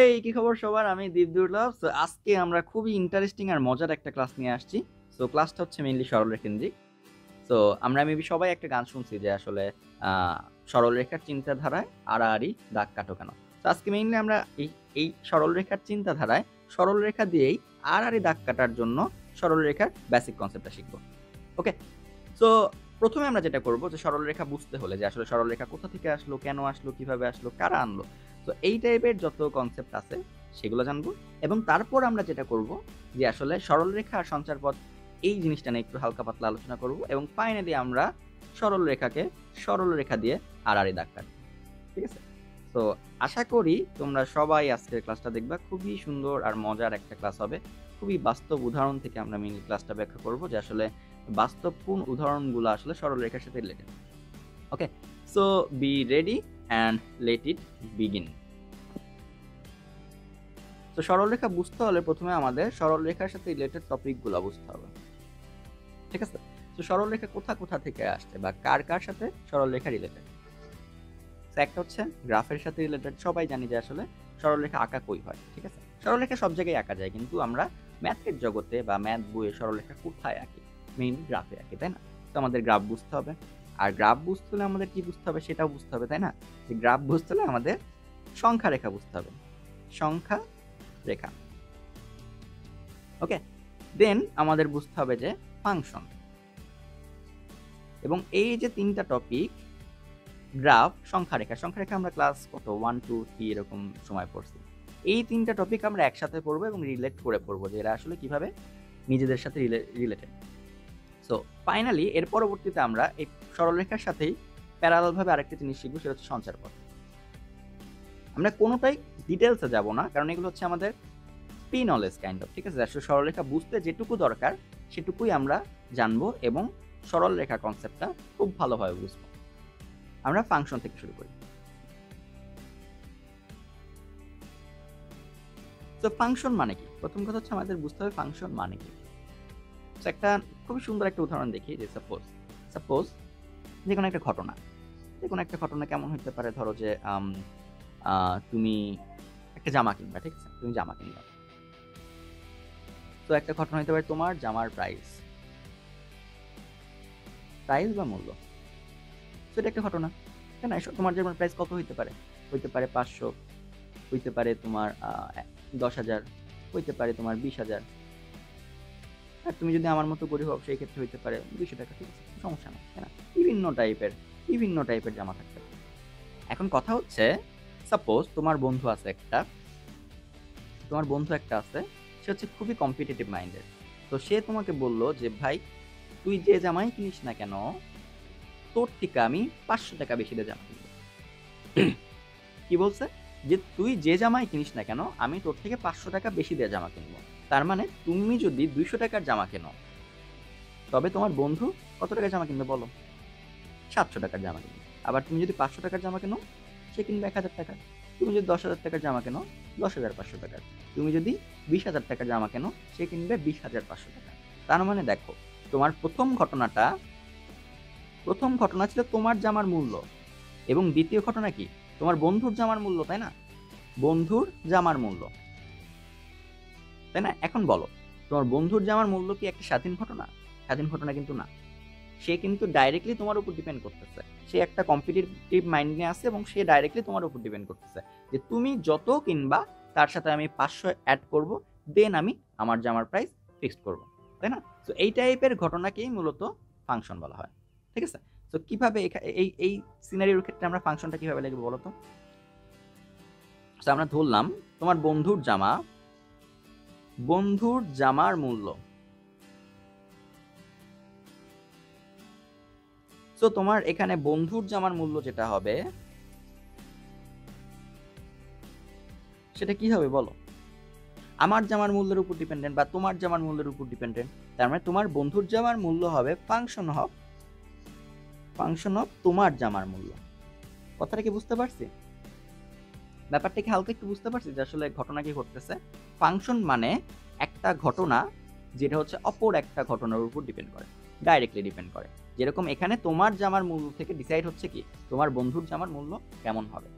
এই কি খবর সবার? আমি দীপ দুর্লভ। সো আজকে আমরা খুবই ইন্টারেস্টিং আর মজার একটা ক্লাস নিয়ে আসছি। সো ক্লাসটা হচ্ছে মেইনলি সরলরেখাকেন্দ্রিক। সো আমরা মেবি সবাই একটা গান শুনছি যে আসলে আ সরলরেখার চিন্তাধারায় আড়াআড়ি দাগ কাটো কেন? তো আজকে মেইনলি আমরা এই সরলরেখার চিন্তাধারায় সরলরেখা দিয়েই আড়াআড়ি দাগ কাটার জন্য সরলরেখার বেসিক কনসেপ্টটা শিখব। ওকে? সো ১ম এ আমরা যেটা করব যে সরলরেখা বুঝতে হলে যে আসলে সরলরেখা কোথা থেকে আসলো, কেন আসলো, কিভাবে আসলো, কারা আনলো। তো এই টাইপের যত কনসেপ্ট আছে সেগুলো জানবো এবং তারপর আমরা যেটা করব যে আসলে সরলরেখা আর সঞ্চারপথ এই জিনিসটা নিয়ে একটু হালকা পাতলা আলোচনা করব এবং ফাইনালি আমরা সরলরেখাকে সরলরেখা দিয়ে আড়াআড়ি দাগ কাটব। ঠিক আছে? তো আশা করি তোমরা সবাই আজকের ক্লাসটা দেখবা। খুবই সুন্দর আর মজার একটা ক্লাস হবে। খুবই বাস্তব উদাহরণ থেকে আমরা মেইনলি ক্লাসটা ব্যাখ্যা করব যে আসলে বাস্তব কোন উদাহরণগুলো আসলে সরলরেখার সাথে related. Okay? So be ready and let it begin. তো সরলরেখা বুঝতে হলে ১ম এ আমাদের সরলরেখার সাথে রিলেটেড টপিকগুলো বুঝতে হবে। ঠিক আছে? তো সরলরেখা কোথা থেকে আসছে বা কার সাথে সরলরেখা রিলেটেড? তো একটা হচ্ছে গ্রাফের সাথে রিলেটেড। সবাই জানি যে আসলে সরলরেখা আঁকা কই হয়। ঠিক আছে? সরলরেখা সব জায়গায় আঁকা যায় কিন্তু আমরা ম্যাথের জগতে বা ম্যাথ বইয়ে সরলরেখা কোথায় আঁকি? মেইনলি গ্রাফে আঁকি, তাই না? তো আমাদের গ্রাফ বুঝতে হবে। আর গ্রাফ বুঝতে হলে আমাদের কি বুঝতে হবে সেটাও বুঝতে হবে, তাই না? যে গ্রাফ বুঝতে হলে আমাদের সংখ্যা রেখা বুঝতে হবে। সংখ্যা রেখা। ওকে? দেন আমাদের বুঝতে হবে যে ফাংশন। এবং এই যে ৩ টা টপিক গ্রাফ, সংখ্যারেখা আমরা ক্লাস কত 1, 2, 3 এরকম সময় পড়ছি। এই ৩ টা টপিক আমরা একসাথে পড়বো এবং রিলেট করে পড়বো যে এরা আসলে কিভাবে নিজেদের সাথে রিলেটেড। সো ফাইনালি এর পরবর্তীতে আমরা এই সরলরেখার সাথেই প্যারালাল ভাবে আরেকটা জিনিস শিখবো, সেটা হচ্ছে সঞ্চারপথ। আমরা কোনোটাই ডিটেইলসে যাব না কারণ এগুলো হচ্ছে আমাদের প্রি নলেজ কাইন্ড অফ। ঠিক আছে? আসলে সরলরেখা বুঝতে যেটুকু দরকার সেটুকুই আমরা জানবো এবং সরলরেখা কনসেপ্টটা খুব ভালোভাবে বুঝবো। আমরা ফাংশন থেকে শুরু করি। তো ফাংশন মানে কি? প্রথম কথা হচ্ছে আমাদের বুঝতে হবে ফাংশন মানে কি। তো একটা খুবই সুন্দর একটা উদাহরণ দেখি যে সাপোজ যেকোনো একটা ঘটনা। যেকোনো একটা ঘটনা কেমন হইতে পারে, ধরো যে তুমি একটা জামা কিনবা, ঠিক আছে? তুমি জামা কিনবা। তো একটা ঘটনা হইতে পারে তোমার জামার প্রাইস বা মূল্য। তো এটা একটা ঘটনা, তাই না? তোমার জামার প্রাইস কত হইতে পারে? হইতে পারে ৫০০, হইতে পারে তোমার ১০,০০০, হইতে পারে তোমার ২০,০০০। আর তুমি যদি আমার মতো গরিব হও সেই ক্ষেত্রে হইতে পারে ২০০ টাকা, ঠিক আছে? সমস্যা নাই, তাই না? বিভিন্ন টাইপের জামা থাকতে পারে। এখন কথা হচ্ছে সাপোজ তোমার বন্ধু একটা আছে, সে হচ্ছে খুবই কম্পিটিটিভ মাইন্ডেড। তো সে তোমাকে বলল যে ভাই তুই যে জামাই কিনিস না কেন তোর থেকে আমি ৫০০ টাকা বেশি দিয়ে জামা কিনবো। কি বলছে? যে তুই যে জামাই কিনিস না কেন আমি তোর থেকে ৫০০ টাকা বেশি দিয়ে জামা কিনবো। তার মানে তুমি যদি ২০০ টাকার জামা কেনো তবে তোমার বন্ধু কত টাকার জামা কিনবে বলো? ৭০০ টাকার জামা কিনবে। আবার তুমি যদি ৫০০ টাকার জামা কেনো সে কিনবে ১,০০০ টাকার। তুমি যদি ১০,০০০ টাকার জামা কেনো ১০,৫০০ টাকার। তুমি যদি ২০,০০০ টাকার জামা কেনো সে কিনবে ২০,৫০০ টাকা। তার মানে দেখো তোমার প্রথম ঘটনা ছিল তোমার জামার মূল্য এবং দ্বিতীয় ঘটনা কি? তোমার বন্ধুর জামার মূল্য, তাই না? বন্ধুর জামার মূল্য, তাই না? এখন বলো তোমার বন্ধুর জামার মূল্য কি একটা স্বাধীন ঘটনা? স্বাধীন ঘটনা কিন্তু না। সে কিন্তু ডাইরেক্টলি তোমার উপর ডিপেন্ড করতেছে। সে একটা কম্পিটিটিভ মাইন্ড নিয়ে আছে এবং সে ডাইরেক্টলি তোমার উপর ডিপেন্ড করতেছে যে তুমি যত কিনবা তার সাথে আমি ৫০০ অ্যাড করব, দেন আমি আমার জামার প্রাইস ফিক্সড করব, তাই না? সো এই টাইপের ঘটনাকেই মূলত ফাংশন বলা হয়। ঠিক আছে? সো কিভাবে এই সিনারিওর ক্ষেত্রে আমরা ফাংশনটা কিভাবে লিখব বলো তো? সো আমরা ধরলাম তোমার বন্ধুর জামার মূল্য। সো তোমার এখানে বন্ধুর জামার মূল্য যেটা হবে সেটা কি হবে বলো? আমার জামার মূল্যের উপর ডিপেন্ডেন্ট বা তোমার জামার মূল্যের উপর ডিপেন্ডেন্ট। তার মানে তোমার বন্ধুর জামার মূল্য হবে ফাংশন অফ তোমার জামার মূল্য। কথাটা কি বুঝতে পারছি? ব্যাপারটা কি হালকা একটু বুঝতে পারছি যে আসলে ঘটনা কি ঘটতেছে? ফাংশন মানে একটা ঘটনা যেটা হচ্ছে অপর একটা ঘটনার উপর ডিপেন্ড করে, ডাইরেক্টলি ডিপেন্ড করে। যেরকম এখানে তোমার জামার মূল্য থেকে ডিসাইড হচ্ছে কি তোমার বন্ধুর জামার মূল্য কেমন হবে।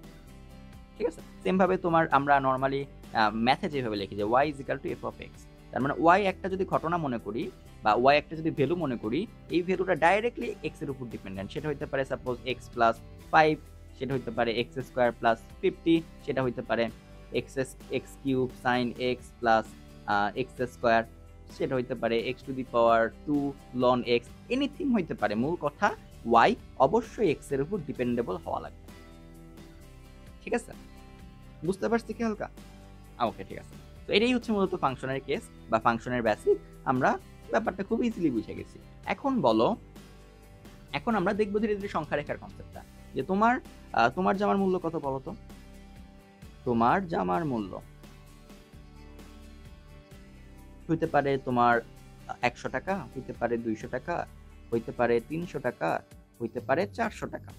ঠিক আছে? সেম ভাবে আমরা নরমালি ম্যাথে যেভাবে লিখি যে y = f of x, তার মানে y একটা যদি ঘটনা মনে করি বা y একটা যদি ভ্যালু মনে করি, এই ভ্যালুটা ডাইরেক্টলি x এর উপর ডিপেন্ডেন্ট। সেটা হইতে পারে সাপোজ x + 5, সেটা হইতে পারে x² + 50, সেটা হইতে পারে x³ sin x x², সেটা হইতে পারে x⁻², ln x, এনিথিং হইতে পারে। মূল কথা y অবশ্যই x এর উপর ডিপেন্ডেবল হওয়া লাগবে। ঠিক আছে? বুঝতে পারছি কি হালকা? ওকে, ঠিক আছে। তো এটাই হচ্ছে মূলত ফাংশনের কেস বা ফাংশনের বেসিক। আমরা ব্যাপারটা খুব ইজিলি বুঝে গেছি। এখন বলো, এখন আমরা দেখবো ধীরে ধীরে সংখ্যা রেখার কনসেপ্টটা, যে তোমার জামার মূল্য কত বলো তো? তোমার জামার মূল্য হইতে পারে তোমার 100 টাকা, হইতে পারে 200 টাকা, হইতে পারে 300 টাকা, হইতে পারে 400 টাকা।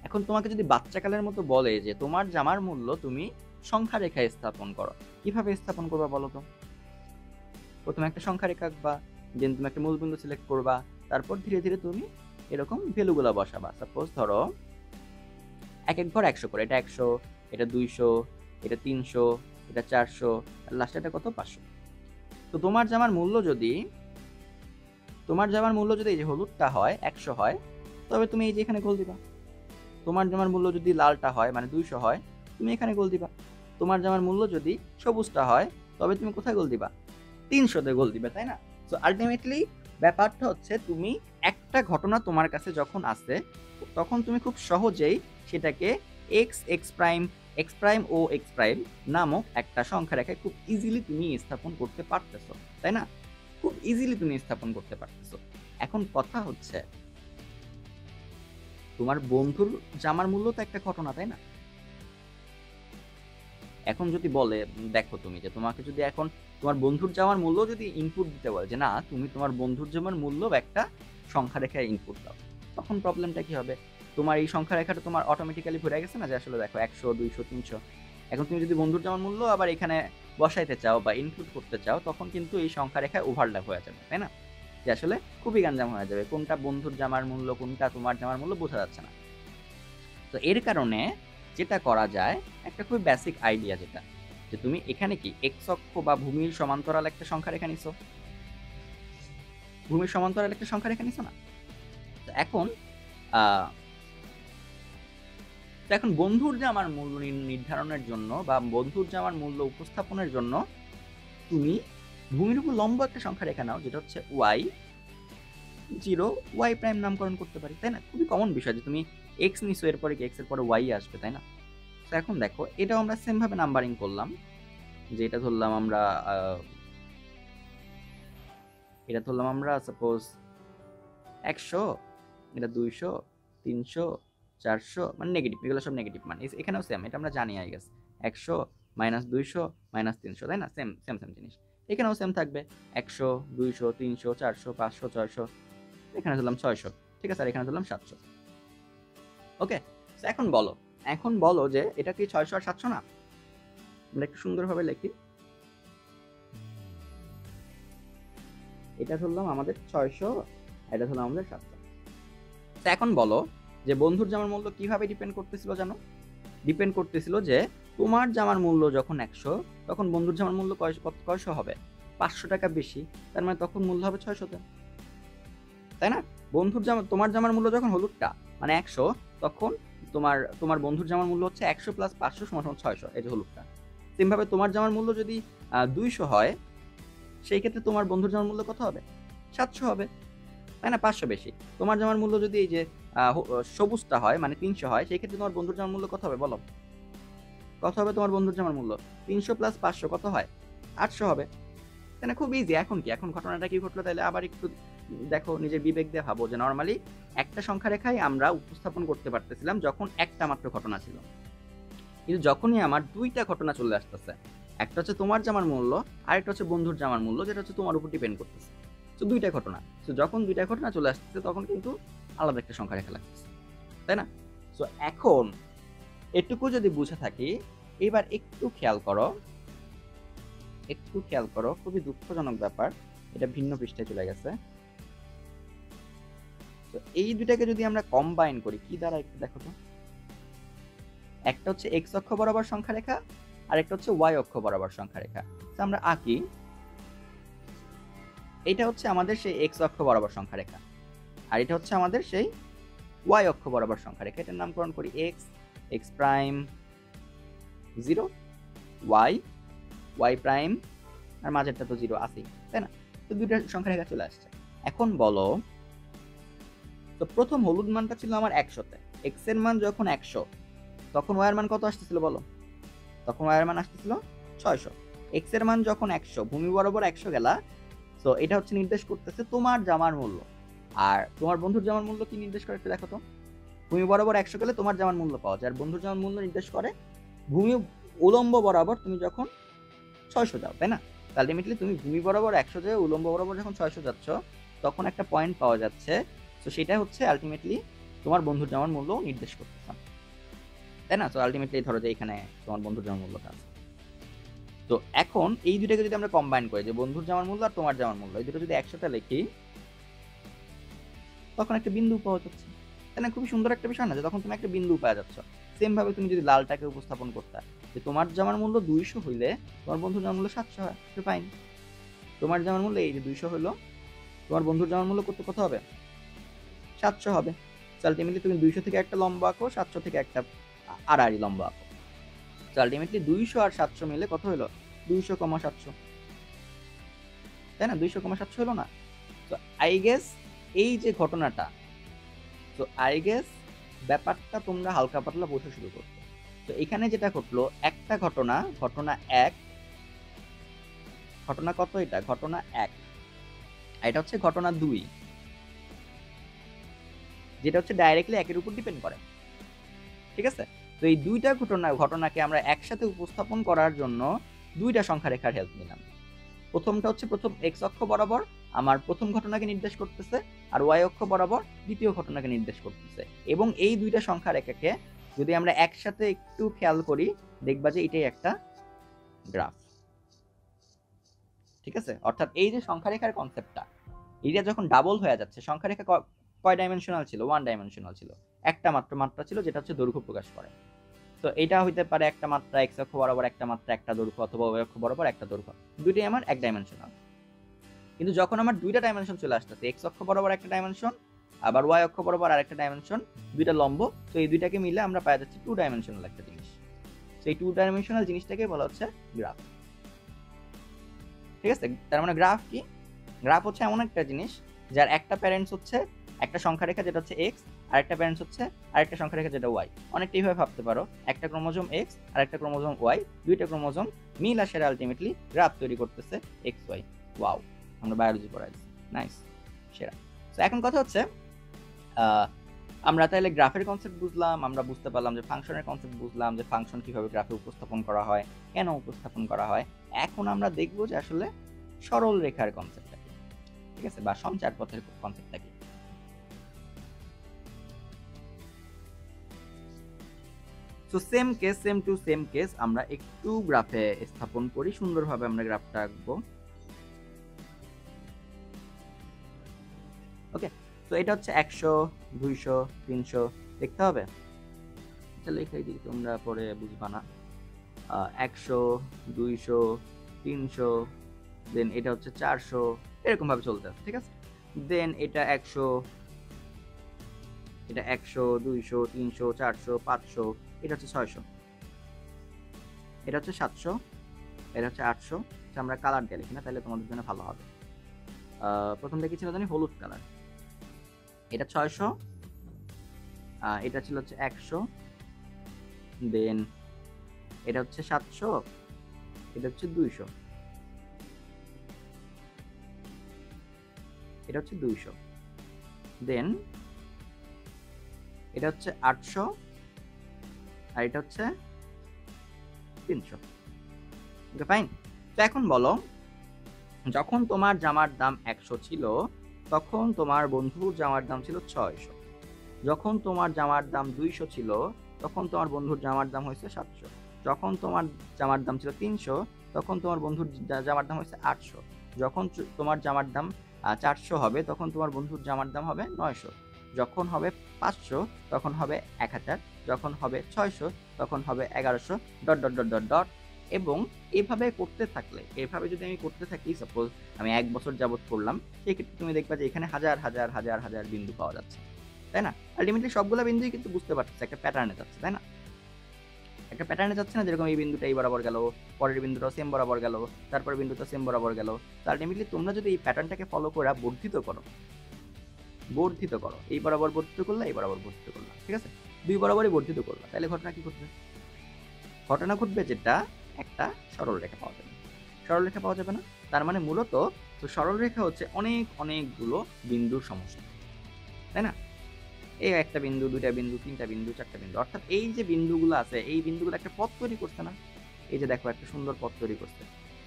এখন তোমাকে যদি বাচ্চাকালের মতো বলে যে তোমার জামার মূল্য তুমি সংখ্যা রেখায় স্থাপন করো, কিভাবে স্থাপন করবা বলো তো? প্রথমে একটা সংখ্যা রেখা আঁকবা, দেন তুমি একটা মূলবিন্দু সিলেক্ট করবা, তারপর ধীরে ধীরে তুমি এরকম ভ্যালুগুলো বসাবা। সাপোজ ধরো এক ঘর 100 করে, এটা 100, এটা 200, এটা 300, এটা 400, আর লাস্টে এটা কত? 500। তো তোমার জামার মূল্য যদি এই যে হলুদটা হয় 100 হয়, তবে তুমি এই যে এখানে গোল দিবা। তোমার জামার মূল্য যদি লালটা হয় মানে 200 হয়, তুমি এখানে গোল দিবা। তোমার জামার মূল্য যদি সবুজটা হয়, তবে তুমি কোথায় গোল দিবা? 300-তে গোল দিবে, তাই না? সো আলটিমেটলি ব্যাপারটা হচ্ছে, তুমি একটা ঘটনা তোমার কাছে যখন আসে, তখন তুমি খুব সহজেই সেটাকে x ও x প্রাইম নামক একটা সংখ্যা রেখায় খুব ইজিলি তুমি স্থাপন করতে পারতেছো, তাই না? খুব ইজিলি তুমি স্থাপন করতে পারতেছো। এখন কথা হচ্ছে, তোমার বন্ধুর জামার মূল্য তো একটা ঘটনা, তাই না? এখন যদি বলে, দেখো তুমি যে তোমাকে যদি এখন তোমার বন্ধুর জামার মূল্য যদি ইনপুট দিতে বলে, যে না তুমি তোমার বন্ধুর জামার মূল্য একটা সংখ্যা রেখায় ইনপুট দাও, তখন প্রবলেমটা কি হবে? তোমার এই সংখ্যা রেখাটা তোমার অটোমেটিক্যালি ভরে গেছে না, যে আসলে দেখো 100, 200, 300। এখন তুমি যদি বন্ধুর জামার মূল্য আবার এখানে বসাইতে চাও বা ইনক্লুড করতে চাও, তখন কিন্তু এই সংখ্যা রেখায় ওভারল্যাপ হয়ে যাবে, তাই না? যে আসলে খুবই গাঞ্জাম হয়ে যাবে, কোনটা বন্ধুর জামার মূল্য কোনটা তোমার জামার মূল্য বোঝা যাচ্ছে না। তো এর কারণে যেটা করা যায়, একটা খুব বেসিক আইডিয়া, যেটা যে তুমি এখানে কি এক্স অক্ষ বা ভূমির সমান্তরাল একটা সংখ্যা রেখা নিছো, ভূমির সমান্তরাল একটা সংখ্যা রেখা নিছো না? তো এখন বন্ধুর জামার মূল্য নির্ধারণের জন্য বা বন্ধুর জামার মূল্য উপস্থাপনের জন্য তুমি ভূমির উপর লম্ব একটা সংখ্যা রেখা নাও, যেটা হচ্ছে y0 y প্রাইম নামকরণ করতে পারি, তাই না? খুবই কমন বিষয় যে তুমি এক্স নিছো, এরপরে কি এক্স এর পরে ওয়াই আসবে, তাই না? তো এখন দেখো, এটাও আমরা সেম ভাবে নাম্বারিং করলাম, যে এটা ধরলাম আমরা সাপোজ 100, এটা 200, 300, 400, মানে নেগেটিভ, এগুলো সব নেগেটিভ মান। এখানেও সেম, এটা আমরা জানি আই গেস, 100 - 200 - 300, তাই না? সেম সেম সেম জিনিস এখানেও সেম থাকবে, 100, 200, 300, 400, 500, 600, এখানে ধরলাম 600, ঠিক আছে, আর এখানে ধরলাম 700। ওকে, এখন বলো যে এটা কি 600 আর 700 না? আমরা একটু সুন্দরভাবে লিখি, এটা ধরলাম আমাদের 600, এটা ধরলাম আমাদের 700। তো এখন বলো যে বন্ধুর জামার মূল্য কিভাবে ডিপেন্ড করতেছিল জানো? ডিপেন্ড করতেছিল যে তোমার জামার মূল্য যখন 100, তখন বন্ধুর জামার মূল্য কয়শো হবে? 500 টাকা বেশি, তার মানে তখন মূল্য হবে 600-তে, তাই না? তোমার জামার মূল্য যখন হলুদটা মানে 100, তখন তোমার বন্ধুর জামার মূল্য হচ্ছে 100 + 500 = 600, এই যে হলুদটা। সেম ভাবে তোমার জামার মূল্য যদি 200 হয়, সেই ক্ষেত্রে তোমার বন্ধুর জামার মূল্য কত হবে? 700 হবে, তাই না? 500 বেশি। তোমার জামার মূল্য যদি এই যে সবুজটা হয় মানে 300 হয়, সেই ক্ষেত্রে তোমার বন্ধুর জামার মূল্য কত হবে বলো? কত হবে তোমার বন্ধুর জামার মূল্য? 300 + 500 কত হয়? 800 হবে, তাই না? খুব ইজি। এখন ঘটনাটা কি ঘটলো তাহলে আবার একটু দেখো, নিজের বিবেক দিয়ে ভাবো, যে নর্মালি একটা সংখ্যা রেখায় আমরা উপস্থাপন করতে পারতেছিলাম যখন একটা মাত্র ঘটনা ছিল, কিন্তু যখনই আমার দুইটা ঘটনা চলে আসতেছে, একটা হচ্ছে তোমার জামার মূল্য, আরেকটা হচ্ছে বন্ধুর জামার মূল্য, যেটা হচ্ছে তোমার উপর ডিপেন্ড করতেছে। তো দুইটা ঘটনা, তো যখন দুইটা ঘটনা চলে আসতেছে, তখন কিন্তু আলাদা একটা সংখ্যা রেখা লাগতেছে, তাই না? তো এখন এটুকু যদি বুঝে থাকি, এবার একটু খেয়াল করো, খুবই দুঃখজনক ব্যাপার, এটা ভিন্ন পৃষ্ঠায় চলে গেছে। তো এই দুইটাকে যদি আমরা কম্বাইন করি, কি দ্বারা একটু দেখো তো। একটা হচ্ছে এক্স অক্ষ বরাবর সংখ্যা রেখা আর একটা হচ্ছে ওয়াই অক্ষ বরাবর সংখ্যা রেখা। তো আমরা আঁকি, এটা হচ্ছে আমাদের সেই এক্স অক্ষ বরাবর সংখ্যা রেখা আর এটা হচ্ছে আমাদের সেই ওয়াই অক্ষ বরাবর সংখ্যা রেখা। এটার নামকরণ করি x, x prime 0, y, y prime, আর মাঝেরটা তো 0 আছেই, তাই না? তো দুইটা সংখ্যা রেখা চলে আসছে। এখন বলো, তো প্রথম হলুদ মানটা ছিল আমার 100-তে, এক্স এর মান যখন 100 তখন ওয়াই এর মান কত আসতেছিল বলো? তখন ওয়াই এর মান আসতেছিল 600। এক্স এর মান যখন 100, ভূমি বরাবর 100 গেলা, তো এটা হচ্ছে নির্দেশ করতেছে তোমার জামার মূল্য। আর তোমার বন্ধুর জামার মূল্য কি নির্দেশ করে একটু দেখো তো। ভূমি বরাবর 100 গেলে তোমার জামার মূল্য পাওয়া যায়, আর বন্ধুর জামার মূল্য নির্দেশ করে ভূমি উলম্ব বরাবর তুমি যখন 600 যাও, তাই না? আলটিমেটলি তুমি ভূমি বরাবর 100 যে উলম্ব বরাবর যখন 600 যাচ্ছ, তখন একটা পয়েন্ট পাওয়া যাচ্ছে। তো সেটা হচ্ছে আলটিমেটলি তোমার বন্ধুর জামার মূল্য নির্দেশ করতেছে, তাই না? তো আলটিমেটলি ধরো যে এখানে তোমার বন্ধুর জামার মূল্যটা আছে। তো এখন এই দুটাকে যদি আমরা কম্বাইন করি, যে বন্ধুর জামার মূল্য আর তোমার জামার মূল্য, এই দুটো যদি একসাথে লিখি, তখন একটা বিন্দু পাওয়া যাচ্ছে, তাই না? খুবই সুন্দর একটা বিষয় না, যে তখন তুমি একটা বিন্দু পাওয়া যাচ্ছ। সেম ভাবে তুমি যদি লালটাকে উপস্থাপন করতে, যে তোমার জামার মূল্য 200 হইলে তোমার বন্ধুর জামার মূল্য 700 হয়, ফাইন। তোমার জামার মূল্য এই যে 200 হলো, তোমার বন্ধুর জামার মূল্য কত হবে? 700 হবে। আলটিমেটলি তুমি 200 থেকে একটা লম্বা আঁকো, 700 থেকে একটা আড়াআড়ি লম্বা আঁকো। আলটিমেটলি 200 আর 700 মিলে কত হলো? 200,700, তাই না? 200,700 হলো না? তো আই গেস এই যে ঘটনাটা, তো আই গেস ব্যাপারটা তোমরা হালকা পাতলা বোঝা শুরু করছো। তো এখানে যেটা ঘটলো, একটা ঘটনা, ঘটনা 1, ঘটনা কত এটা? ঘটনা 1, এটা হচ্ছে ঘটনা 2, যেটা হচ্ছে ডাইরেক্টলি একের উপর ডিপেন্ড করে, ঠিক আছে? তো এই দুইটা ঘটনাকে আমরা একসাথে উপস্থাপন করার জন্য দুইটা সংখ্যা রেখার হেল্প নিলাম। প্রথমটা হচ্ছে প্রথম এক্স অক্ষ বরাবর আমার প্রথম ঘটনাকে নির্দেশ করতেছে, আর ওয়াই অক্ষ বরাবর দ্বিতীয় ঘটনাকে নির্দেশ করতেছে। এবং এই দুইটা সংখ্যা রেখাকে যদি আমরা একসাথে একটু খেয়াল করি, দেখবা যে এটাই একটা গ্রাফ, ঠিক আছে? অর্থাৎ এই যে সংখ্যা রেখার কনসেপ্টটা, এটা যখন ডাবল হয়ে যাচ্ছে, সংখ্যা রেখা কয় ডাইমেনশনাল ছিল? 1 ডাইমেনশনাল ছিল, একটা মাত্র মাত্রা ছিল, যেটা হচ্ছে দৈর্ঘ্য প্রকাশ করে। তো এটা হইতে পারে একটা মাত্রা এক্স অক্ষ বরাবর একটা মাত্রা একটা দৈর্ঘ্য, অথবা ওয়াই অক্ষ বরাবর একটা দৈর্ঘ্য, দুইটাই আমার এক ডাইমেনশনাল। কিন্তু যখন আমার দুইটা ডাইমেনশন চলে আসতেছে, এক্স অক্ষ বরাবর একটা ডাইমেনশন, আবার ওয়াই অক্ষ বরাবর আরেকটা ডাইমেনশন, দুইটা লম্ব, তো এই দুইটাকে মিলে আমরা পাওয়া যাচ্ছে 2 ডাইমেনশনাল একটা জিনিস। সেই 2 ডাইমেনশনাল জিনিসটাকে বলা হচ্ছে গ্রাফ, ঠিক আছে? তার মানে গ্রাফ কি? গ্রাফ হচ্ছে এমন একটা জিনিস যার একটা প্যারেন্টস হচ্ছে একটা সংখ্যা রেখা যেটা হচ্ছে এক্স, আর একটা প্যারেন্টস হচ্ছে আরেকটা সংখ্যা রেখা যেটা ওয়াই। অনেকটা এইভাবে ভাবতে পারো, একটা ক্রোমোজোম এক্স আর একটা ক্রোমোজোম ওয়াই, দুইটা ক্রোমোজোম মিল আসে আলটিমেটলি গ্রাফ তৈরি করতেছে এক্স ওয়াই। ওয়াও, আমরা বায়োলজি পড়াইছি, নাইস, সেরা। তো এখন কথা হচ্ছে, আমরা তাহলে গ্রাফের কনসেপ্ট বুঝলাম, আমরা বুঝতে পারলাম যে ফাংশনের কনসেপ্ট বুঝলাম, যে ফাংশন কিভাবে গ্রাফে উপস্থাপন করা হয়, কেন উপস্থাপন করা হয়। এখন আমরা দেখবো যে আসলে সরল রেখার কনসেপ্টটা কি, ঠিক আছে, বা সঞ্চার পথের কনসেপ্টটা কি। So same to same case আমরা একটু গ্রাফে স্থাপন করি, সুন্দরভাবে আমরা গ্রাফটা আঁকবো। ওকে, তো এটা হচ্ছে 100, 200, 300 দেখতে হবে, লেখাই দিই, তোমরা পরে বুঝবা না। 100, 200, 300, দেন এটা হচ্ছে 400, এরকম ভাবে চলতে আছে, ঠিক আছে? দেন এটা 100, এটা 100, 200, 300, 400, 500, এটা হচ্ছে 600, এটা হচ্ছে 700, এটা হচ্ছে 800। আমরা কালার দিয়ে লিখি না, তাহলে তোমাদের জন্য ভালো হবে। প্রথমটা কি ছিল জানি? হলুদ কালার। এটা 600, এটা ছিল হচ্ছে 100, দেন এটা হচ্ছে 700, এটা হচ্ছে 200, এটা হচ্ছে 200, দেন এটা হচ্ছে 800, আর এটা হচ্ছে 300। ওকে, ফাইন। তো এখন বলো, যখন তোমার জামার দাম 100 ছিল, তখন তোমার বন্ধুর জামার দাম ছিল 600। যখন তোমার জামার দাম 200 ছিল, তখন তোমার বন্ধুর জামার দাম হয়েছে 700। যখন তোমার জামার দাম ছিল 300, তখন তোমার বন্ধুর জামার দাম হয়েছে 800। যখন তোমার জামার দাম 400 হবে, তখন তোমার বন্ধুর জামার দাম হবে 900। যখন হবে 500, তখন হবে 1000। যখন হবে 600 তখন হবে 1100 dot dot dot dot dot. এবং এভাবে করতে থাকলে, এভাবে যদি আমি করতে থাকি, সাপোজ আমি 1 বছর যাবত করলাম, সেক্ষেত্রে তুমি দেখবা যে এখানে হাজার হাজার হাজার হাজার বিন্দু পাওয়া যাচ্ছে, তাই না? আলটিমেটলি সবগুলা বিন্দুই কিন্তু বুঝতে পারতেছে একটা প্যাটার্নে যাচ্ছে, তাই না? একটা প্যাটার্নে যাচ্ছে না, যেরকম এই বিন্দুটা এই বরাবর গেল, পরের বিন্দুটাও সেম বরাবর গেল, তারপরের বিন্দুটা সেম বরাবর গেল। তো আলটিমেটলি তোমরা যদি এই প্যাটার্নটাকে ফলো করে বর্ধিত করো, এই বরাবর বর্ধিত করলা, এই বরাবর বর্ধিত করলা, ঠিক আছে, দুই বরাবরই বর্ধিত করলা, তাহলে ঘটনা কি ঘটবে? ঘটনা ঘটবে যেটা একটা সরল রেখা পাওয়া যাবে। সরল রেখা পাওয়া যাবে না, তার মানে মূলত তো সরল রেখা হচ্ছে অনেকগুলো বিন্দুর সমষ্টি, তাই না? এই একটা বিন্দু, দুইটা বিন্দু, তিনটা বিন্দু, চারটা বিন্দু, অর্থাৎ এই যে বিন্দুগুলো আছে, এই বিন্দুগুলো একটা পথ তৈরি করছে না? এই যে দেখো একটা সুন্দর পথ তৈরি করছে।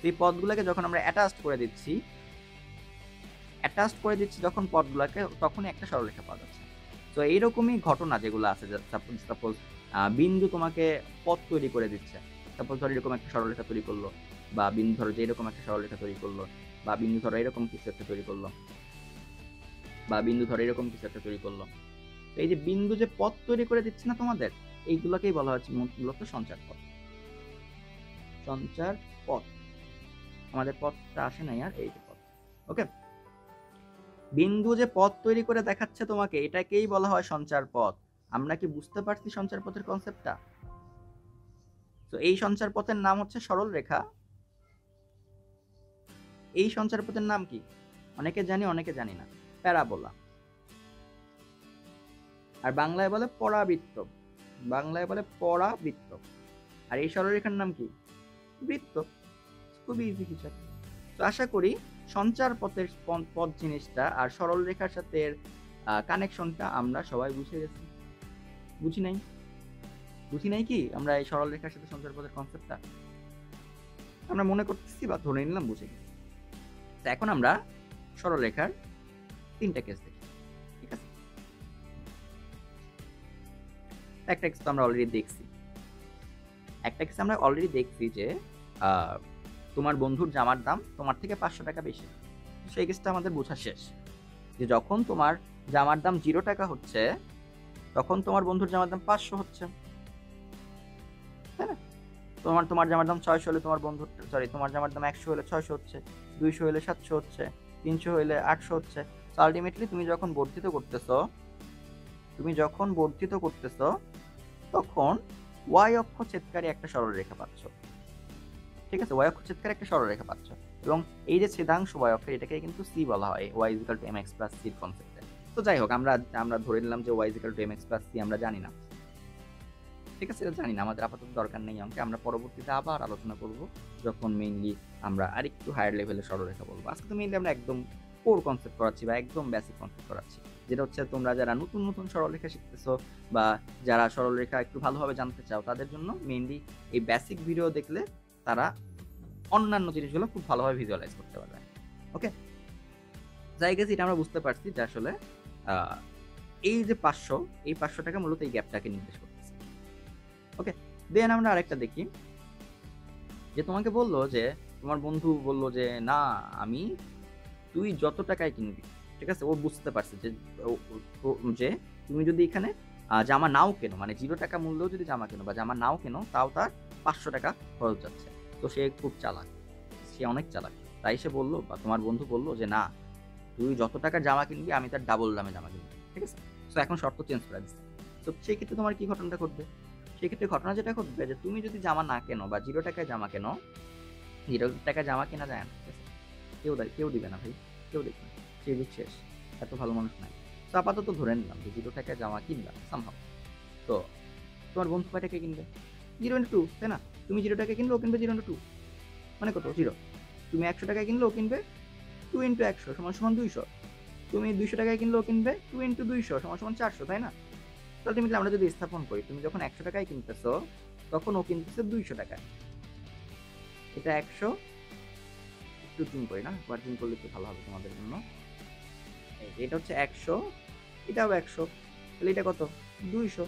এই পথগুলোকে যখন আমরা অ্যাটাচড করে দিচ্ছি যখন পথগুলোকে, তখনই একটা সরলরেখা পাওয়া যাচ্ছে। তো এইরকমই ঘটনা যেগুলো আছে, সাপোজ বিন্দু তোমাকে পথ তৈরি করে দিচ্ছে, সাপোজ ধরো এরকম একটা সরলরেখা তৈরি করলো, বা বিন্দু ধরো যে এরকম একটা সরলরেখা তৈরি করলো, বা বিন্দু ধরো এরকম কিছু একটা তৈরি করলো, বা বিন্দু ধরো এরকম কিছু একটা তৈরি করলো। এই যে বিন্দু যে পথ তৈরি করে দিচ্ছে না তোমাদের, এইগুলোকেই বলা হচ্ছে মূলত সঞ্চার পথ। সঞ্চার পথ, আমাদের পথটা আসে নাই আর, এই যে পথ। ওকে, বিন্দু যে পথ তৈরি করে দেখাচ্ছে তোমাকে, এটাকেই বলা হয় সঞ্চার পথ। আমরা কি বুঝতে পারছি সঞ্চার পথের কনসেপ্টটা? তো এই সঞ্চার পথের নাম হচ্ছে সরল রেখা। এই সঞ্চার পথের নাম কি? অনেকে জানি, অনেকে জানি না। প্যারাবোলা। আর বাংলায় বলে পরাবৃত্ত। বাংলায় বলে পরাবৃত্ত। আর এই সরলরেখার নাম কি? বৃত্ত। খুবই ইজি কিছু। তো আশা করি সঞ্চার পথের পথ জিনিসটা আর সরল রেখার সাথে কানেকশনটা আমরা সবাই বুঝে গেছি। বুঝি নাই কি আমরা এই সরল রেখার সাথে সঞ্চার পথের কনসেপ্টটা আমরা মনে করতেছি বা ধরে নিলাম বুঝে গেছি। তো এখন আমরা সরল রেখার 3টা কেস দেখি, ঠিক আছে? একটা কেস তো আমরা অলরেডি দেখছি, যে তোমার বন্ধুর জামার দাম তোমার থেকে 500 টাকা বেশি। সেই কেসটা আমাদের বোঝা শেষ, যে যখন তোমার জামার দাম 0 টাকা হচ্ছে, তখন তোমার বন্ধুর জামার দাম 500 হচ্ছে, তাই না? তোমার জামার দাম 600 হলে তোমার জামার দাম 100 হলে 600 হচ্ছে, 200 হলে 700 হচ্ছে, 300 হলে 800 হচ্ছে। তো আলটিমেটলি তুমি যখন বর্ধিত করতেছো তখন y অক্ষ ছেদকারী একটা সরলরেখা পাচ্ছ, ঠিক আছে? y অক্ষ ছেদকারী একটা সরলরেখা পাচ্ছ, এবং এই যে ছেদাংশ y অক্ষের, এটাকে কিন্তু c বলা হয় y = mx + c এর কনসেপ্টে। তো যাই হোক, আমরা ধরে নিলাম যে y = mx + c আমরা জানি না, ঠিক আছে? এটা জানি না, আমাদের আপাতত দরকার নেই অঙ্কে। আমরা পরবর্তীতে আবার আলোচনা করব, যখন মেইনলি আমরা আরেকটু হায়ার লেভেলের সরলরেখা বলবো। আজকে তো মেইনলি আমরা একদম কোর কনসেপ্ট করাচ্ছি, বা একদম বেসিক কনসেপ্ট করাচ্ছি, যেটা হচ্ছে তোমরা যারা নতুন সরলরেখা শিখতেছো, বা যারা সরলরেখা একটু ভালোভাবে জানতে চাও, তাদের জন্য মেইনলি এই বেসিক ভিডিও দেখলে তারা অন্যান্য জিনিসগুলো খুব ভালোভাবে ভিজুয়ালাইজ করতে পারবে। ওকে, যাই গেছি, এটা আমরা বুঝতে পারছি যে আসলে এই যে 500 টাকা মূলত এই গ্যাপটাকে নির্দেশ করতেছে। ওকে, দেন আমরা আরেকটা দেখি, যে তোমাকে বললো, যে তোমার বন্ধু বললো যে না, তুই যত টাকায় কিনবি, ঠিক আছে? ও বুঝতে পারছে যে তুমি যদি এখানে জামা নাও কেনো, মানে 0 টাকা মূল্যেও যদি জামা কেনো বা জামা নাও কেনো, তাও তার 500 টাকা খরচ যাচ্ছে। তো সে খুব চালাক, সে অনেক চালাক। তাই সে বললো, বা তোমার বন্ধু বললো যে না, তুই যত টাকার জামা কিনবি আমি তার ডাবল দামে জামা কিনবি, ঠিক আছে? তো এখন শর্ত চেঞ্জ করে দিচ্ছে। তো সেই ক্ষেত্রে তোমার কি ঘটনাটা ঘটবে? সেক্ষেত্রে ঘটনা যেটা ঘটবে, যে তুমি যদি জামা না কেনো বা 0 টাকায় জামা কেনো, 0 টাকায় জামা কেনা যায় না, ঠিক আছে? কেউ দিবে না ভাই, কেউ দেখবে না, সেই যুগ শেষ, এত ভালো মানুষ নাই। তো আপাতত ধরে নিলাম যে 0 টাকায় জামা কিনলাম সামহাও। তো তোমার বন্ধু কয় টাকায় কিনবে? 0 × 2, তাই না? তুমি 0 টাকায় কিনলে ও কিনবে 0 × 2, মানে কত? 0। তুমি 100 টাকায় কিনলে ও কিনবে 2 × 100 = 200। তুমি 200 টাকায় কিনলে ও কিনবে 2 × 200 = 400, তাই না? আলটিমেটলি আমরা যদি স্থাপন করি, তুমি যখন 100 টাকায় কিনতেছো, তখন ও কিনতেছে 200 টাকায়। এটা 100, একটু জুম করি না, একবার জুম করলে একটু ভালো হবে তোমাদের জন্য। এটা হচ্ছে 100, এটাও 100, তাহলে এটা কত? 200।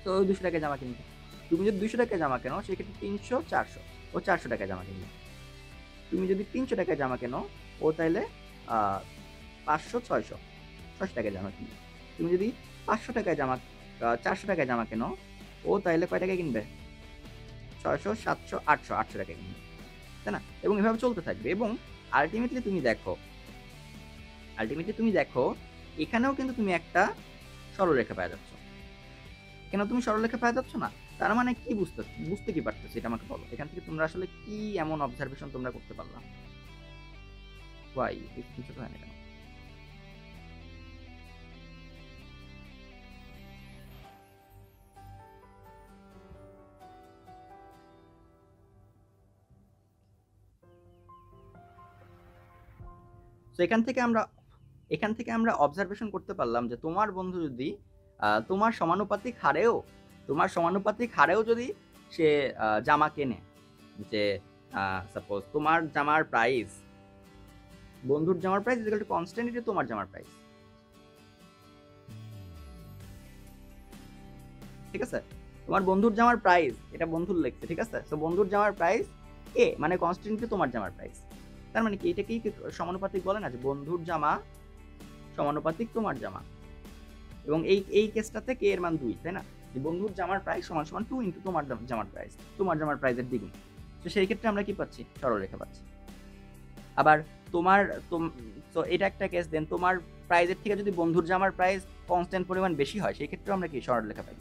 তো ওই 200 টাকায় জামা কিনবে। তুমি যদি 200 টাকায় জামা কেনো, সেক্ষেত্রে 300, 400, ও 400 টাকায় জামা কিনবে। তুমি যদি 300 টাকায় জামা কেনো, ও তাইলে 500, 600 টাকায় জামা কিনবে। তুমি যদি 500 টাকায় জামা 400 টাকায় জামা কেনো, ও তাইলে কয় টাকায় কিনবে? 600, 700, 800, 800 টাকায় কিনবে, তাই না? এবং এভাবে চলতে থাকবে। এবং আলটিমেটলি তুমি দেখো এখানেও কিন্তু তুমি একটা সরলরেখা পাওয়া যাচ্ছ। কেন তুমি সরলরেখা পাওয়া যাচ্ছ না? তার মানে কি বুঝতে কি পারতেছো, এটা আমাকে বলো। এখান থেকে তোমরা আসলে কি এমন অবজারভেশন তোমরা করতে পারলা? ওয়াই কিছু তো হয় না কেন? তো এখান থেকে আমরা অবজারভেশন করতে পারলাম যে তোমার বন্ধু যদি তোমার সমানুপাতিক হারেও যদি সে জামা কেনে, যে সাপোজ তোমার জামার প্রাইস, বন্ধুর জামার price is equal to constant into তোমার জামার প্রাইস, ঠিক আছে? তোমার বন্ধুর জামার প্রাইস, এটা বন্ধুর লেখছে, ঠিক আছে? তো বন্ধুর জামার প্রাইস এ মানে কনস্ট্যান্ট ইনটু তোমার জামার প্রাইস। তার মানে কি এটাকেই সমানুপাতিক বলে না, যে বন্ধুর জামা সমানুপাতিক তোমার জামা। এবং এই কেসটাতে কে এর মান 2, তাই না? যে বন্ধুর জামার প্রাইস সমান সমান 2 ইনটু তোমার জামার প্রাইস, তোমার জামার প্রাইসের দ্বিগুণ। তো সেই ক্ষেত্রে আমরা কি পাচ্ছি? সরলরেখা পাচ্ছি। আবার তো এটা একটা কেস। দেন তোমার প্রাইসের থেকে যদি বন্ধুর জামার প্রাইস কনস্ট্যান্ট পরিমাণ বেশি হয়, সেই ক্ষেত্রে আমরা কি সরলরেখা পাই?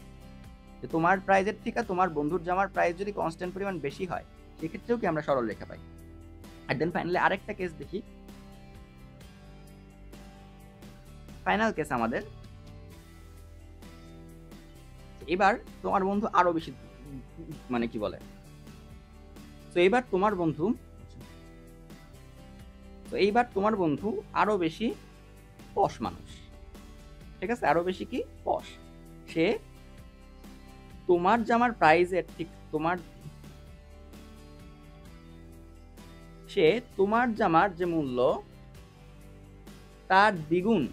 যে তোমার প্রাইসের থেকে তোমার বন্ধুর জামার প্রাইস যদি কনস্ট্যান্ট পরিমাণ বেশি হয়, সেই ক্ষেত্রেও কি আমরা সরলরেখা পাই? আর দেন ফাইনালি আরেকটা কেস দেখি, ফাইনাল কেস আমাদের। এবার তোমার বন্ধু আরো বেশি মানে কি বলে, তো এইবার তোমার বন্ধু আরো বেশি পশ মানুষ, ঠিক আছে? আরো বেশি কি পশ। সে তোমার জামার প্রাইসের ঠিক সে তোমার জামার যে মূল্য তার দ্বিগুণ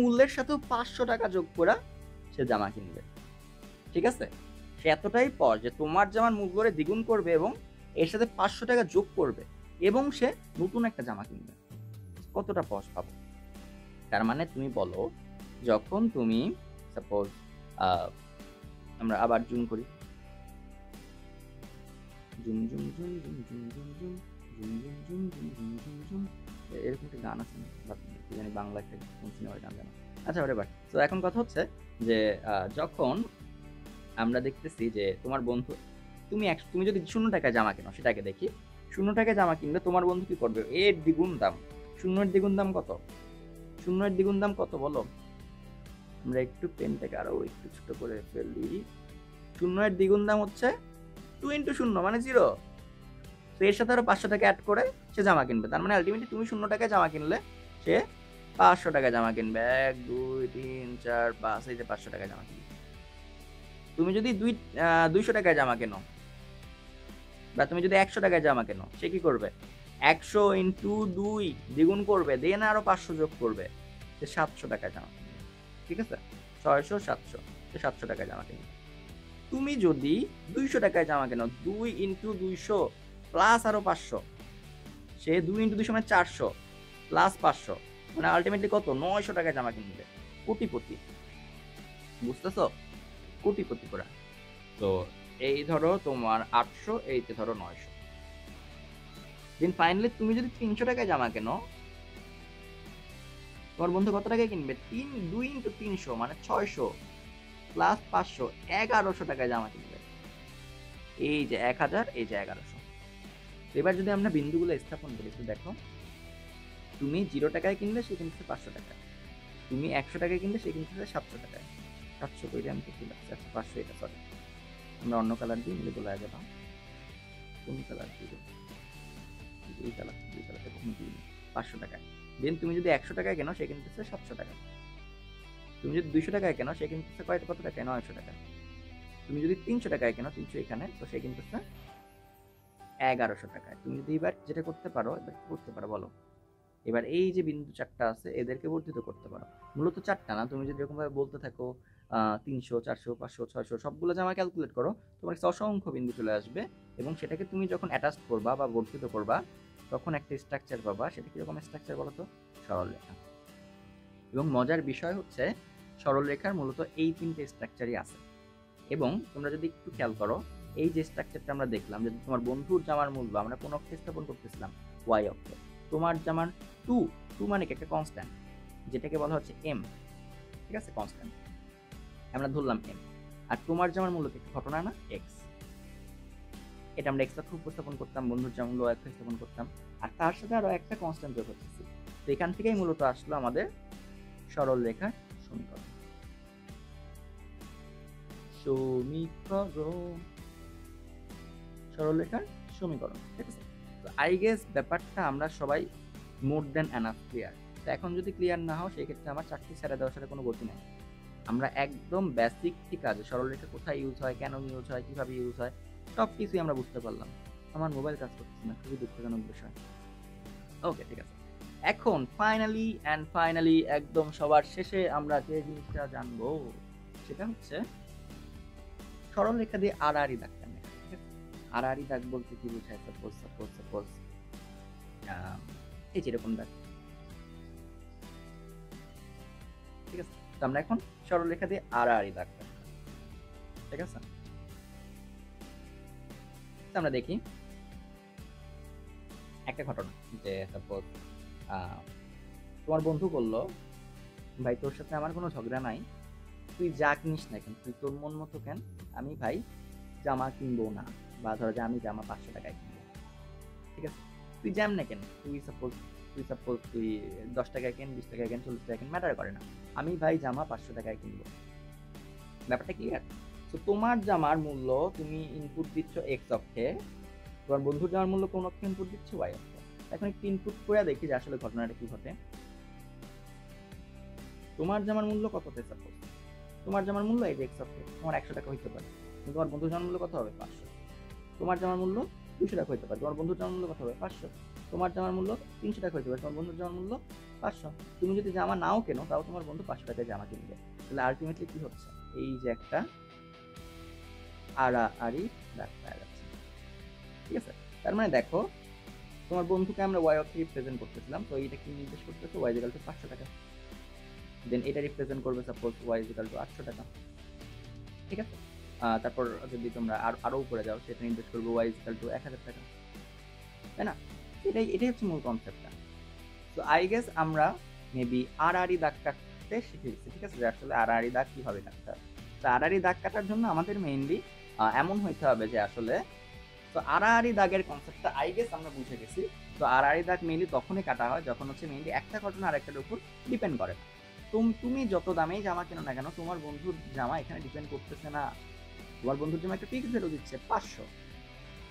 মূল্যের সাথেও 500 টাকা যোগ করে সে জামা কিনবে, ঠিক আছে? সে এতটাই পশ যে তোমার জামার মূল্যরে দ্বিগুণ করবে এবং এর সাথে 500 টাকা যোগ করবে, এবং সে নতুন একটা জামা কিনবে। কতটা পশ পাবো? তার মানে তুমি বলো, যখন তুমি সাপোজ আমরা আবার জুম করি, zoom zoom zoom zoom zoom zoom zoom zoom zoom zoom zoom zoom zoom zoom, এরকম একটা গান আছে, জানি বাংলা একটা কোন সিনেমার গান জানো। আচ্ছা এবার তো এখন কথা হচ্ছে যে যখন আমরা দেখতেছি যে তোমার বন্ধু, তুমি যদি 0 টাকায় জামা কেনো, সেটাকে দেখি। 0 টাকায় জামা কিনলে তোমার বন্ধু কি করবে? এর দ্বিগুণ দাম। 0 এর দ্বিগুণ দাম কত? 0 এর দ্বিগুণ দাম কত বলো? আমরা একটু পেনটাকে আরো একটু ছোট করে ফেলি। 0 এর দ্বিগুণ দাম হচ্ছে 2 ইন্টু 0 মানে 0। তো এর সাথে আরো 500 টাকা অ্যাড করে সে জামা কিনবে। তার মানে আলটিমেটলি তুমি 0 টাকায় জামা কিনলে সে 500 টাকায় জামা কিনবে। 1 2 3 4 5, এই যে 500 টাকায় জামা কিনবে। তুমি যদি 200 টাকায় জামা কেনো, বা তুমি যদি 100 টাকায় জামা কেনো, সে কি করবে? 100 ইন্টু 2 দ্বিগুণ করবে, দেন আরো 500 যোগ করবে, সে 700 টাকায় জামা কিনবে, ঠিক আছে? 600 700, সে 700 টাকায় জামা কিনবে। তুমি যদি 200 টাকায় জামা কেনো, 2 ইন্টু 200 প্লাস আরো 500, সে 2 ইন্টু 200 মানে 400 প্লাস 500, মানে আলটিমেটলি কত? 900 টাকায় জামা কিনবে। কোটিপতি, বুঝতেছো? কোটিপতি করা। তো এই ধরো তোমার 800, এইতে ধরো 900। দেন ফাইনালি তুমি যদি 300 টাকায় জামা কেনো, তোমার বন্ধু কত টাকায় কিনবে? 2 ইন্টু 300 মানে 600 প্লাস 500, 1100 টাকায় জামা কিনবে। এই যে 1000, এই যে 1100। এবার যদি আমরা বিন্দুগুলো স্থাপন করি, একটু দেখো, তুমি 0 টাকায় কিনলে সে কিনতেছে 500 টাকায়, তুমি 100 টাকায় কিনলে সে কিনতেছে 700 টাকায়। 700 কইলে আমি কি লাগছে? আচ্ছা 500, এটা সরি, আমরা অন্য কালার দিয়ে মিলে বলা যাবে। কোন কালার দিব? এই কালারটা কখনো দিই 500 টাকায়। দেন তুমি যদি 100 টাকায় কেনো, সে কিনতেছে 700 টাকা। তুমি যদি 200 টাকায় কেনো, সে কিনতেছে কত টাকায়? 900 টাকা। তুমি যদি 300 টাকায় কেনো, 300 এখানে, তো সে কিনতেছে 1100 টাকায়। তুমি যদি এবার যেটা করতে পারো, এবার কি করতে পারো বলো? এবার এই যে বিন্দু 4টা আছে, এদেরকে বর্ধিত করতে পারো। মূলত 4টা না, তুমি যদি এরকম ভাবে বলতে থাকো 300 400 500 600 সবগুলো জামা ক্যালকুলেট করো, তোমার কাছে অসংখ্য বিন্দু চলে আসবে, এবং সেটাকে তুমি যখন অ্যাটাচ করবা বা বর্ধিত করবা, তখন একটা স্ট্রাকচার পাবা। সেটা কিরকম স্ট্রাকচার বলো তো? সরলরেখা। এবং মজার বিষয় হচ্ছে সরলরেখার মূলত এই 3টে স্ট্রাকচারই আছে। এবং তোমরা যদি একটু খেয়াল করো, এই যে স্ট্রাকচারটা আমরা দেখলাম যে তোমার বন্ধুর জামার মূল্য আমরা কোন অক্ষে স্থাপন করতেছিলাম? ওয়াই অক্ষে। তোমার জামার 2 মানে কি একটা কনস্ট্যান্ট, যেটাকে বলা হচ্ছে এম, ঠিক আছে, কনস্ট্যান্ট আমরা ধরলাম এম। আর তোমার জামার মূল্য কি একটা ঘটনা না, এক্স। এটা আমরা এক্স অক্ষে উপস্থাপন করতাম, বন্ধুর জামার মূল্য অক্ষে স্থাপন করতাম, আর তার সাথে আরো একটা কনস্ট্যান্ট যোগ হচ্ছে। তো এখান থেকেই মূলত আসলো আমাদের সরল রেখার সমীকরণ। সরলরেখার সমীকরণ, ঠিক আছে। তো আই গেস ব্যাপারটা আমরা সবাই মোর দেন এনাফ ক্লিয়ার। তো এখন যদি ক্লিয়ার না হও সেই ক্ষেত্রে আমার চাকরি ছেড়ে দেওয়ার সাথে কোনো গতি নাই। আমরা একদম বেসিক ঠিক আছে, সরলরেখা কোথায় ইউজ হয়, কেন ইউজ হয়, কিভাবে ইউজ হয়, সব কিছুই আমরা বুঝতে পারলাম। আমার মোবাইল কাজ করতেছে না, খুবই দুঃখজনক বিষয়। ওকে, ঠিক আছে। এখন ফাইনালি একদম সবার শেষে আমরা যে জিনিসটা জানবো সেটা হচ্ছে সরলরেখা দিয়ে আড়াআড়ি দাগ কেন। আড়াআড়ি দাগ বলতে কি বোঝায়? সাপোজ এই যেরকম দাগ, ঠিক আছে। তো আমরা এখন সরলরেখা দিয়ে আড়াআড়ি দাগ, ঠিক আছে। তো আমরা দেখি একটা ঘটনা, যে সাপোজ তোমার বন্ধু বললো, ভাই তোর সাথে আমার কোনো ঝগড়া নাই, তুই যা কিনিস না কেন, তুই তোর মন মতো কেন, আমি ভাই জামা কিনবো না, বা ধরো যে আমি জামা 500 টাকায় কিনবো, ঠিক আছে। তুই জ্যাম না কেন, তুই সাপোজ তুই 10 টাকায় কেন, 20 টাকায় কেন, 40 টাকায় কেন, ম্যাটার করে না, আমি ভাই জামা 500 টাকায় কিনবো। ব্যাপারটা ক্লিয়ার? তো তোমার জামার মূল্য তুমি ইনপুট দিচ্ছ এক্স অক্ষে, তোমার বন্ধুর জামার মূল্য কোন অক্ষে ইনপুট দিচ্ছ? ওয়াই অক্ষে। এখন একটু ইনপুট করে দেখি যে আসলে ঘটনাটা কি ঘটে। তোমার জামার মূল্য কততে? সাপোজ তোমার জামার মূল্য এই যে এক্স অক্ষে, তোমার 100 টাকা হইতে পারে, কিন্তু তোমার বন্ধুর জামার মূল্য কত হবে? 500। তোমার জামার মূল্য 200 টাকা হইতে পারে, তোমার বন্ধুর জামার মূল্য কত হবে? 500। তোমার জামার মূল্য 300 টাকা হইতে পারে, তোমার বন্ধুর জামার মূল্য 500। তুমি যদি জামা নাও কেনো, তাও তোমার বন্ধু 500 টাকায় জামা কিনবে। তাহলে আলটিমেটলি কি হচ্ছে? এই যে একটা আড়াআড়ি দাগ পাওয়া যাচ্ছে, ঠিক আছে। তার মানে দেখো, তোমার বন্ধুকে আমরা ওয়াই অক্ষে রিপ্রেজেন্ট করতেছিলাম, তো এইটা কি নির্দেশ করতেছে? ওয়াই ইকুয়াল টু 500 টাকা। দেন এটা রিপ্রেজেন্ট করবে সাপোজ ওয়াই ইকুয়াল টু 800 টাকা, ঠিক আছে। তারপর যদি তোমরা আরো উপরে যাও, সেটা নির্দেশ করবে ওয়াই ইকুয়াল টু 1000 টাকা, তাই না? এটাই হচ্ছে মূল কনসেপ্টটা। তো আই গেস আমরা মেবি আড়াআড়ি দাগ কাটতে শিখে গেছি, ঠিক আছে, যে আসলে আড়াআড়ি দাগ কিভাবে কাটতে হবে। তো আড়াআড়ি দাগ কাটার জন্য আমাদের মেইনলি এমন হইতে হবে যে আসলে, তো আড়াআড়ি দাগের কনসেপ্টটা আই গেস আমরা বুঝে গেছি। তো আড়াআড়ি দাগ মেইনলি তখনই কাটা হয় যখন হচ্ছে মেইনলি একটা ঘটনা আরেকটার উপর ডিপেন্ড করে। তুমি যত দামেই জামা কেনো না কেন, তোমার বন্ধুর জামা এখানে ডিপেন্ড করতেছে না। তোমার বন্ধুর জামা একটা ফিক্সড ভ্যালু দিচ্ছে 500,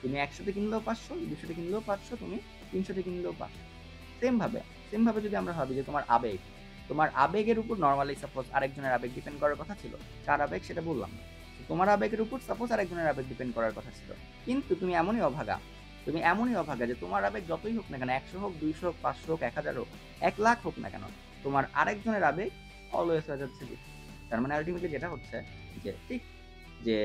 তুমি 100তে কিনলেও 500, 200তে কিনলেও 500, তুমি 300তে কিনলেও 500। সেম ভাবে যদি আমরা ভাবি যে তোমার আবেগের উপর নর্মালি সাপোজ আরেকজনের আবেগ ডিপেন্ড করার কথা ছিল, কার আবেগ সেটা বললাম না, তোমার আবেগের উপর সাপোজ আরেকজনের আবেগ ডিপেন্ড করার কথা ছিল, কিন্তু তুমি এমনই অভাগা যে তোমার আবেগ যতই হোক না কেন, 100 হোক, 200 হোক, 500 হোক, 1000 হোক, 1 লাখ হোক না কেন, তোমার আরেকজনের আবেগ অলওয়েজ হয়ে যাচ্ছে বেশি। তার মানে আলটিমেটলি যেটা হচ্ছে যে ঠিক যে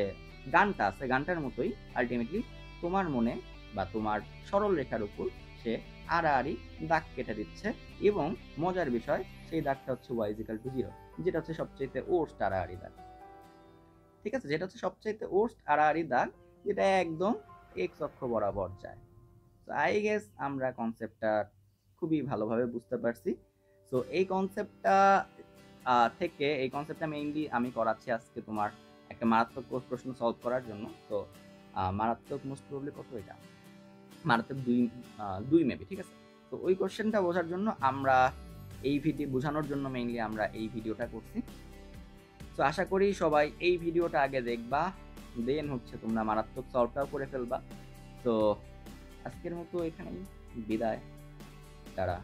গানটা আছে, গানটার মতোই আলটিমেটলি তোমার মনে বা তোমার সরল রেখার উপর সে আড়াআড়ি দাগ কেটে দিচ্ছে, এবং মজার বিষয় সেই দাগটা হচ্ছে y = 0, যেটা হচ্ছে সবচেয়ে ওর্স্ট আড়াআড়ি দাগ, ঠিক আছে, যেটা হচ্ছে সবচেয়ে ওর্স্ট আড়াআড়ি দাগ, যেটা একদম এক্স অক্ষ বরাবর যায়। তো আই গেস আমরা কনসেপ্টটা খুবই ভালোভাবে বুঝতে পারছি। সো এই কনসেপ্টটা মেইনলি আমি করাচ্ছি আজকে তোমার একটা মারাত্মক প্রশ্ন সলভ করার জন্য। তো মারাত্মক মোস্ট প্রবাবলি কত, এটা মারাত্মক 2 মেবি, ঠিক আছে। তো ওই কোশ্চেনটা বোঝার জন্য আমরা বোঝানোর জন্য মেইনলি আমরা এই ভিডিওটা করছি। তো আশা করি সবাই এই ভিডিওটা আগে দেখবা, দেন হচ্ছে তোমরা মারাত্মক সলভটাও করে ফেলবা। তো আজকের মতো এখানেই বিদায়, তারা।